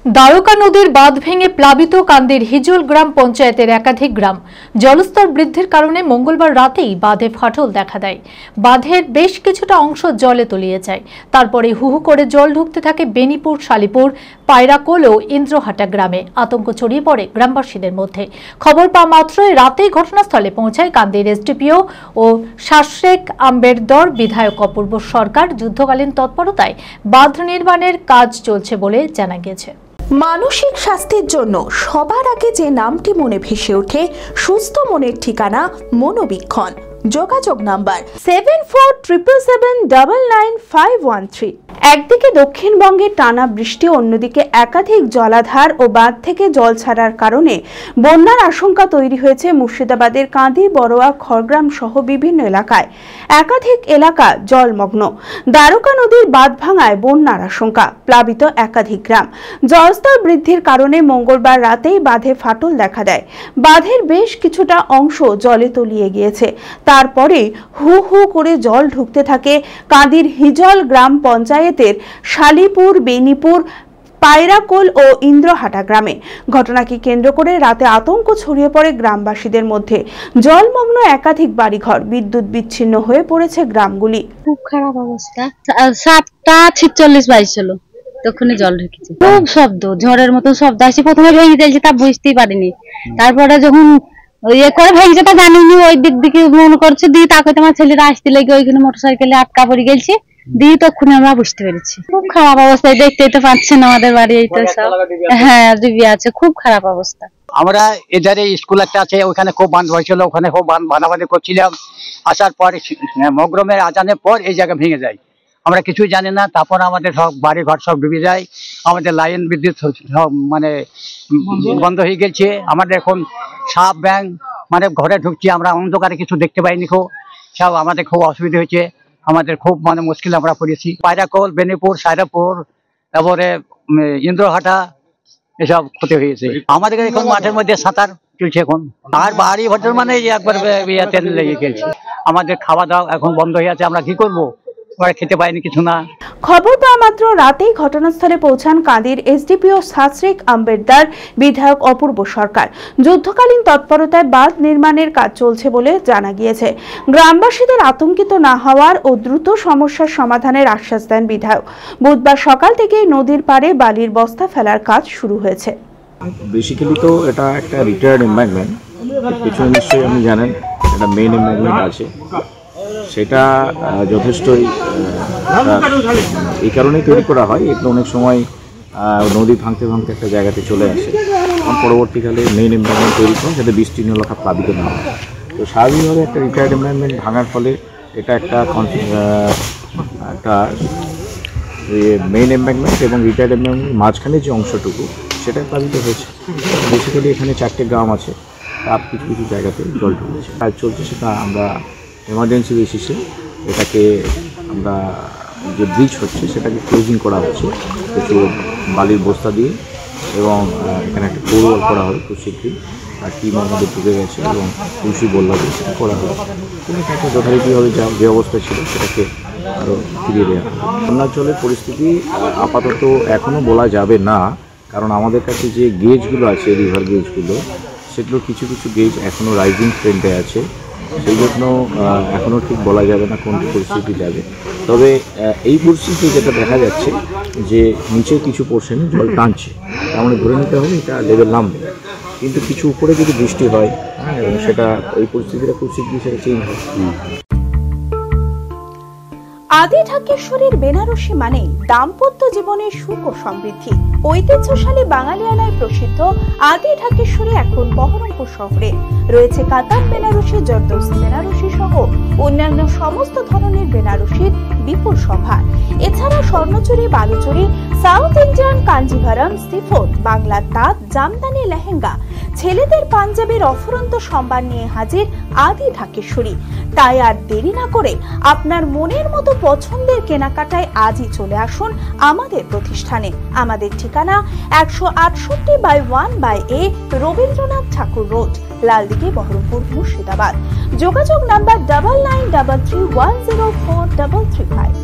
দ্বারকা নদীর বাঁধ ভেঙে প্লাবিত কান্দির হিজল গ্রাম পঞ্চায়েতের একাধিক গ্রাম। জলস্তর বৃদ্ধির কারণে মঙ্গলবার রাতেই বাঁধে ফাটল দেখা দেয়। বাঁধের বেশ কিছুটা অংশ জলে তলিয়ে যায়। তারপরে হুহু করে জল ঢুকতে থাকে বেনিপুর, শালিপুর, পায়রাকোল ও ইন্দ্রহাটা গ্রামে। আতঙ্ক ছড়িয়ে পড়ে গ্রামবাসীদের মধ্যে। খবর পাওয়া মাত্রই রাতেই ঘটনাস্থলে পৌঁছায় কান্দির এসডিপিও ও শাসরেক আম্বেদর বিধায়ক অপূর্ব সরকার। যুদ্ধকালীন তৎপরতায় বাঁধ নির্মাণের কাজ চলছে বলে জানা গেছে। মানসিক স্বাস্থ্যের জন্য সবার আগে যে নামটি মনে ভেসে ওঠে, সুস্থ মনের ঠিকানা মনোবীক্ষণ। যোগাযোগ নাম্বার 7477799513। একদিকে দক্ষিণবঙ্গে টানা বৃষ্টি, অন্যদিকে একাধিক জলাধার ও বাঁধ থেকে জল ছাড়ার কারণে বন্যার আশঙ্কা তৈরি হয়েছে মুর্শিদাবাদের কাঁদি, বড়োয়া, খড়গ্রাম সহ বিভিন্ন এলাকায়। একাধিক এলাকা জলমগ্ন। দ্বারকা নদীর বাঁধ ভাঙায় বন্যার আশঙ্কা, প্লাবিত একাধিক গ্রাম। জলস্তর বৃদ্ধির কারণে মঙ্গলবার রাতেই বাঁধে ফাটল দেখা দেয়। বাঁধের বেশ কিছুটা অংশ জলে তলিয়ে গিয়েছে। তারপরে হু হু করে জল ঢুকতে থাকে কাঁদির হিজল গ্রাম পঞ্চায়েতের শালিপুর, বেনিপুর, পায়রাকোল ও ইন্দ্রহাটা গ্রামে। ঘটনাকে কেন্দ্র করে রাতে আতঙ্ক ছড়িয়ে পড়ে গ্রামবাসীদের মধ্যে। জলমগ্ন একাধিক বাড়িঘর, বিদ্যুৎ বিচ্ছিন্ন হয়ে পড়েছে গ্রামগুলি। খুব খারাপ অবস্থা। 7:46 বাজছিল, তখনই জল ঢুকেছে। খুব শব্দ, ঝড়ের মতো শব্দ আসছে। প্রথমে ভেঙে দিয়েছে, তা বুঝতেই পারিনি। তারপরে যখন করে ভেঙেছে তা জানিনি, ওই দিক দিকে মনে করছে। দিয়ে তাকে তোমার ছেলেরা আসতে লেগে ওইখানে মোটরসাইকেলে আটকা পড়ে গেছে। দিয়ে তখন আমরা বুঝতে পেরেছি। খুব খারাপ অবস্থায়, দেখতেই তো পাচ্ছেন আমাদের বাড়ি। এই তো সব হ্যাঁ ডুবে আছে, খুব খারাপ অবস্থা। আমরা এধারে স্কুল একটা আছে, ওখানে খুব বাঁধ হয়েছিল, ওখানে খুব বাঁধাবাঁধি করছিলাম। আসার পর মগরমের আজানের পর এই জায়গা ভেঙে যায়। আমরা কিছুই জানি না। তারপর আমাদের সব বাড়ি ঘর সব ডুবে যায়। আমাদের লাইন বিদ্যুৎ সব মানে বন্ধ হয়ে গেছে। আমাদের এখন সাপ ব্যাং মানে ঘরে ঢুকছি, আমরা অন্ধকারে কিছু দেখতে পাইনি। খুব সব আমাদের খুব অসুবিধা হয়েছে। আমাদের খুব মানে মুশকিল আমরা পড়েছি। পায়রাকোল, বেনিপুর, সাইরাপুর, তারপরে ইন্দ্রহাটা এসব ক্ষতি হয়েছে। আমাদের এখন মাঠের মধ্যে সাঁতার চলছে এখন। আর বাড়ি ঘর মানে একবার ইয়েতে লেগে গেছে। আমাদের খাওয়া দাওয়া এখন বন্ধ হয়ে আছে। আমরা কি করবো? খেতে পাইনি কিছু না। খবর পাওয়া মাত্র রাতেই ঘটনাস্থলে পৌঁছান কাঁদির এসডিপিও শাসরেক আম্বেদর বিধায়ক অপূর্ব সরকার। যুদ্ধকালীন তৎপরতায় বাঁধ নির্মাণের কাজ চলছে বলে জানা গিয়েছে। গ্রামবাসীদের আতঙ্কিত না হওয়ার ও দ্রুত সমস্যার সমাধানের আশ্বাস দেন বিধায়ক। বুধবার সকাল থেকেই নদীর পাড়ে বালির বস্তা ফেলার কাজ শুরু হয়েছে। বেসিক্যালি তো এটা একটা রিটায়ার্ড এমব্যাঙ্কমেন্ট। পিছনে নিশ্চয়ই আপনি জানেন এটা মেইন এমব্যাঙ্কমেন্ট আছে। সেটা যথেষ্টই এই কারণেই তৈরি করা হয়। এটা অনেক সময় নদী ভাঙতে ভাঙতে একটা জায়গাতে চলে আসে। পরবর্তীকালে মেইন এমব্যাঙ্কমেন্ট তৈরি করে যাতে বিস্তীর্ণ এলাকা প্লাবিত না হয়। তো স্বাভাবিকভাবে একটা রিটায়ার্ড এমব্যাঙ্কমেন্ট ভাঙার ফলে এটা একটা মেইন এমব্যাঙ্কমেন্ট এবং রিটায়ার্ড এমব্যাঙ্কমেন্ট মাঝখানে যে অংশটুকু সেটা প্লাবিত হয়েছে। বেসিক্যালি এখানে 4টে গ্রাম আছে, তার কিছু কিছু জায়গাতে জল ঢুকেছে। কাজ চলছে, সেটা আমরা এমার্জেন্সি বেসিসে এটাকে আমরা যে ব্রিজ হচ্ছে সেটাকে ক্লোজিং করা হচ্ছে কিছু বালির বস্তা দিয়ে, এবং এখানে একটা পোল করা হবে খুব শীঘ্রই। আর টিম আমাদের ঢুকে গেছে এবং তুলসী বললা দিয়ে সেটা করা হবে। কিন্তু একটা যথারীতিভাবে যে অবস্থা ছিল সেটাকে আরও ফিরিয়ে দেওয়া হবে। বন্যার জলের পরিস্থিতি আপাতত এখনও বলা যাবে না, কারণ আমাদের কাছে যে গেজগুলো আছে, রিভার গেজগুলো, সেগুলো কিছু কিছু গেজ এখনও রাইজিং ট্রেন্ডে আছে। সেই জন্য এখনও ঠিক বলা যাবে না কোন পরিস্থিতি যাবে। তবে এই পরিস্থিতি যেটা দেখা যাচ্ছে যে নিচে কিছু পোর্শনে জল টানছে, তার মানে ধরে নিতে হবে এটা লেভেল নামবে। কিন্তু কিছু উপরে যদি বৃষ্টি হয়, এবং সেটা এই পরিস্থিতিটা খুব শীঘ্রই সেটা চেঞ্জ হয়। আদি ঢাকেশ্বরীর বেনারসি মানে দাম্পত্য জীবনের সুখ ও সমৃদ্ধি। ঐতিহ্যশালী বাঙালিয়ানায় প্রসিদ্ধ আদি ঢাকেশ্বরী এখন বহরমপুর শহরে। রয়েছে কাতান বেনারসি, জর্দৌসি বেনারসি সহ অন্যান্য সমস্ত ধরনের বেনারসির বিপুল সম্ভার। এছাড়া Swarnachari, Baluchari, South Indian Kanjeevaram, chiffon, বাংলার তাঁত, জামদানি, লেহেঙ্গা, ছেলেদের পাঞ্জাবের অফুরন্ত সম্ভার নিয়ে হাজির আদি ঢাকেশ্বরী। তাই আর দেরি না করে আপনার মনের মতো পছন্দের কেনাকাটায় আজই চলে আসুন আমাদের প্রতিষ্ঠানে। আমাদের ঠিকানা 168/1/A রবীন্দ্রনাথ ঠাকুর রোড, লালদিঘি, বহরমপুর, মুর্শিদাবাদ। যোগাযোগ নাম্বার 9933104335।